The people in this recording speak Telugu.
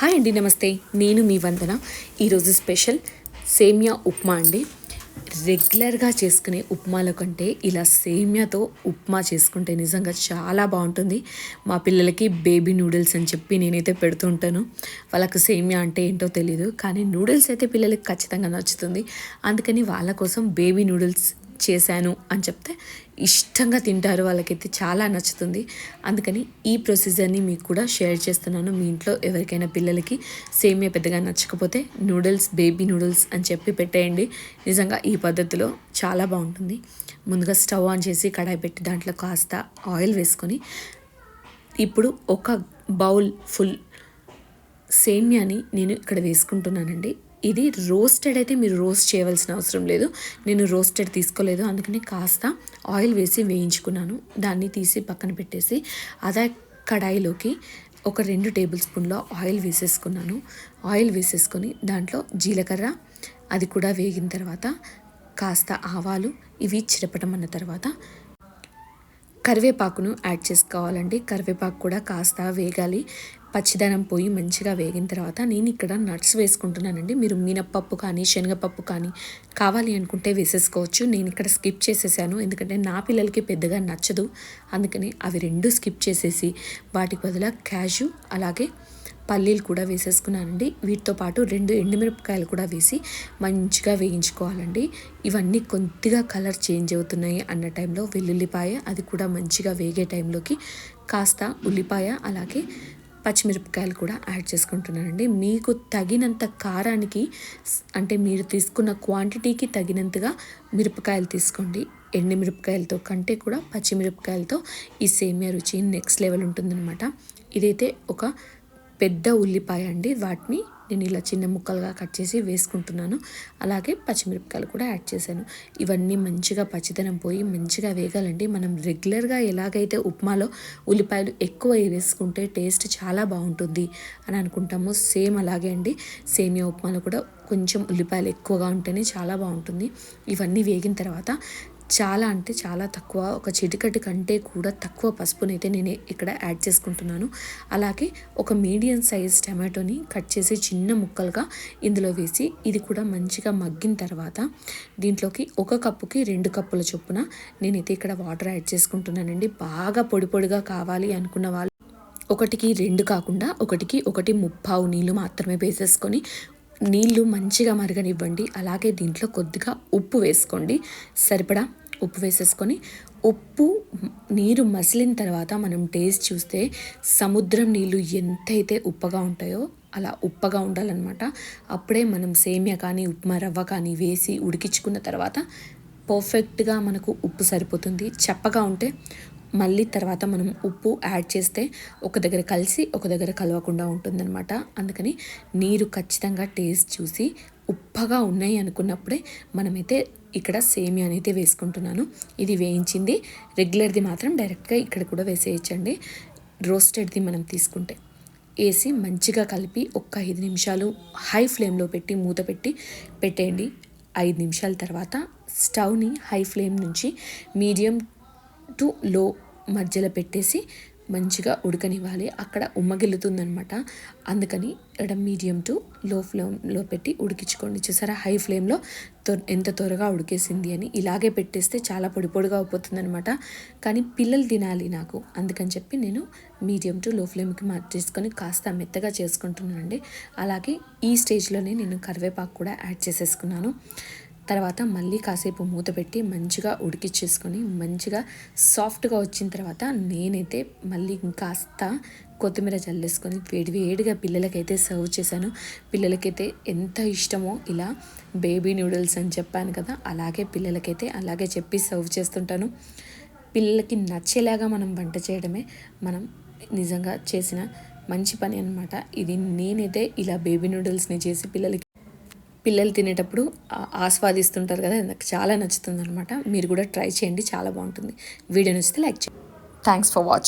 హాయ్ అండి, నమస్తే. నేను మీ వందన. ఈరోజు స్పెషల్ సేమియా ఉప్మా అండి. రెగ్యులర్గా చేసుకునే ఉప్మాల కంటే ఇలా సేమియాతో ఉప్మా చేసుకుంటే నిజంగా చాలా బాగుంటుంది. మా పిల్లలకి బేబీ నూడిల్స్ అని చెప్పి నేనైతే పెడుతూ ఉంటాను. వాళ్ళకి సేమియా అంటే ఏంటో తెలీదు, కానీ నూడిల్స్ అయితే పిల్లలకి ఖచ్చితంగా నచ్చుతుంది. అందుకని వాళ్ళ కోసం బేబీ నూడిల్స్ చేశాను అని చెప్తే ఇష్టంగా తింటారు. వాళ్ళకైతే చాలా నచ్చుతుంది. అందుకని ఈ ప్రొసీజర్ని మీకు కూడా షేర్ చేస్తున్నాను. మీ ఇంట్లో ఎవరికైనా పిల్లలకి సేమియా పెద్దగా నచ్చకపోతే నూడిల్స్, బేబీ నూడిల్స్ అని చెప్పి పెట్టేయండి. నిజంగా ఈ పద్ధతిలో చాలా బాగుంటుంది. ముందుగా స్టవ్ ఆన్ చేసి కడాయి పెట్టి దాంట్లో కాస్త ఆయిల్ వేసుకొని ఇప్పుడు ఒక బౌల్ ఫుల్ సేమియాని నేను ఇక్కడ వేసుకుంటున్నానండి. ఇది రోస్టెడ్ అయితే మీరు రోస్ట్ చేయవలసిన అవసరం లేదు. నేను రోస్టెడ్ తీసుకోలేదు, అందుకని కాస్త ఆయిల్ వేసి వేయించుకున్నాను. దాన్ని తీసి పక్కన పెట్టేసి అదే కడాయిలోకి ఒక 2 టేబుల్ స్పూన్ల ఆయిల్ వేసేసుకున్నాను. ఆయిల్ వేసేసుకొని దాంట్లో జీలకర్ర అది కూడా వేగిన తర్వాత కాస్త ఆవాలు ఇవి చిరపటమన్న తర్వాత కరివేపాకును యాడ్ చేసుకోవాలండి. కరివేపాకు కూడా కాస్త వేగాలి. పచ్చిదనం పోయి మంచిగా వేగిన తర్వాత నేను ఇక్కడ నట్స్ వేసుకుంటున్నానండి. మీరు మినప్పప్పు కానీ శనగపప్పు కానీ కావాలి అనుకుంటే వేసేసుకోవచ్చు. నేను ఇక్కడ స్కిప్ చేసేసాను, ఎందుకంటే నా పిల్లలకి పెద్దగా నచ్చదు. అందుకని అవి 2 స్కిప్ చేసేసి వాటికి బదులు క్యాషు అలాగే పల్లీలు కూడా వేసేసుకున్నానండి. వీటితో పాటు 2 ఎండుమిరపకాయలు కూడా వేసి మంచిగా వేయించుకోవాలండి. ఇవన్నీ కొద్దిగా కలర్ చేంజ్ అవుతున్నాయి అన్న టైంలో వెల్లుల్లిపాయ అది కూడా మంచిగా వేగే టైంలోకి కాస్త ఉల్లిపాయ అలాగే పచ్చిమిరపకాయలు కూడా యాడ్ చేసుకుంటున్నానండి. మీకు తగినంత కారానికి అంటే మీరు తీసుకున్న క్వాంటిటీకి తగినంతగా మిరపకాయలు తీసుకోండి. ఎండుమిరపకాయలతో కంటే కూడా పచ్చిమిరపకాయలతో ఈ సేమియా రుచి నెక్స్ట్ లెవెల్ ఉంటుందన్నమాట. ఇదైతే ఒక పెద్ద ఉల్లిపాయ అండి. వాటిని నేను ఇలా చిన్న ముక్కలుగా కట్ చేసి వేసుకుంటున్నాను. అలాగే పచ్చిమిరపకాయలు కూడా యాడ్ చేశాను. ఇవన్నీ మంచిగా పచ్చిదనం పోయి మంచిగా వేగాలండి. మనం రెగ్యులర్గా ఎలాగైతే ఉప్మాలో ఉల్లిపాయలు ఎక్కువ వేసుకుంటే టేస్ట్ చాలా బాగుంటుంది అని అనుకుంటాము, సేమ్ అలాగే అండి సేమియా ఉప్మాలో కూడా కొంచెం ఉల్లిపాయలు ఎక్కువగా ఉంటేనే చాలా బాగుంటుంది. ఇవన్నీ వేగిన తర్వాత చాలా అంటే చాలా తక్కువ, ఒక చిటికటి కంటే కూడా తక్కువ పసుపునైతే నేను ఇక్కడ యాడ్ చేసుకుంటున్నాను. అలాగే ఒక మీడియం సైజ్ టమాటోని కట్ చేసి చిన్న ముక్కలుగా ఇందులో వేసి ఇది కూడా మంచిగా మగ్గిన తర్వాత దీంట్లోకి 1 కప్పుకి 2 కప్పుల చొప్పున నేనైతే ఇక్కడ వాటర్ యాడ్ చేసుకుంటున్నానండి. బాగా పొడి పొడిగా కావాలి అనుకున్న వాళ్ళు 1కి 2 కాకుండా 1కి 1.25 నీళ్ళు మాత్రమే వేసేసుకొని నీళ్ళు మంచిగా మరగనివ్వండి. అలాగే దీంట్లో కొద్దిగా ఉప్పు వేసుకోండి, సరిపడా ఉప్పు వేసేసుకొని ఉప్పు నీరు మసిలిన తర్వాత మనం టేస్ట్ చూస్తే సముద్రం నీళ్ళు ఎంతైతే ఉప్పగా ఉంటాయో అలా ఉప్పగా ఉండాలన్నమాట. అప్పుడే మనం సేమియా కానీ ఉప్మా రవ్వ కానీ వేసి ఉడికించుకున్న తర్వాత పర్ఫెక్ట్గా మనకు ఉప్పు సరిపోతుంది. చప్పగా ఉంటే మళ్ళీ తర్వాత మనం ఉప్పు యాడ్ చేస్తే ఒక దగ్గర కలిసి ఒక దగ్గర కలవకుండా ఉంటుందన్నమాట. అందుకని నీరు ఖచ్చితంగా టేస్ట్ చూసి ఉప్పగా ఉన్నాయి అనుకున్నప్పుడే మనమైతే ఇక్కడ సేమియా అయితే వేసుకుంటున్నాను. ఇది వేయించింది రెగ్యులర్ది మాత్రం డైరెక్ట్గా ఇక్కడ కూడా వేసేయచ్చండి. రోస్టెడ్ది మనం తీసుకుంటే వేసి మంచిగా కలిపి ఒక 5 నిమిషాలు హై ఫ్లేమ్లో పెట్టి మూత పెట్టి పెట్టేయండి. 5 నిమిషాల తర్వాత స్టవ్ని హై ఫ్లేమ్ నుంచి మీడియం టు లో మధ్యలో పెట్టేసి మంచిగా ఉడకనివ్వాలి. అక్కడ ఉమ్మగిల్లుతుందనమాట. అందుకని ఇక్కడ మీడియం టు లో ఫ్లేమ్లో పెట్టి ఉడికించుకోండి. చూసారా హై ఫ్లేమ్లో ఎంత త్వరగా ఉడికేసింది అని. ఇలాగే పెట్టేస్తే చాలా పొడి పొడిగా అయిపోతుందనమాట. కానీ పిల్లలు తినాలి నాకు, అందుకని చెప్పి నేను మీడియం టు లో ఫ్లేమ్కి మార్చేసుకొని కాస్త మెత్తగా చేసుకుంటున్నానండి. అలాగే ఈ స్టేజ్లోనే నేను కరివేపాకు కూడా యాడ్ చేసేసుకున్నాను. తర్వాత మళ్ళీ కాసేపు మూత పెట్టి మంచిగా ఉడికిచ్చేసుకొని మంచిగా సాఫ్ట్గా వచ్చిన తర్వాత నేనైతే మళ్ళీ ఇంకాస్త కొత్తిమీర చల్లేసుకొని వేడివేడిగా పిల్లలకైతే సర్వ్ చేశాను. పిల్లలకైతే ఎంత ఇష్టమో ఇలా బేబీ నూడిల్స్ అని చెప్పాను కదా, అలాగే పిల్లలకైతే అలాగే చెప్పి సర్వ్ చేస్తుంటాను. పిల్లలకి నచ్చేలాగా మనం వంట చేయడమే మనం నిజంగా చేసిన మంచి పని అన్నమాట. ఇది నేనైతే ఇలా బేబీ నూడిల్స్ని చేసి పిల్లలు తినేటప్పుడు ఆస్వాదిస్తుంటారు కదా, నాకు చాలా నచ్చుతుంది అనమాట. మీరు కూడా ట్రై చేయండి, చాలా బాగుంటుంది. వీడియో నచ్చితే లైక్ చేయండి. Thanks for watching.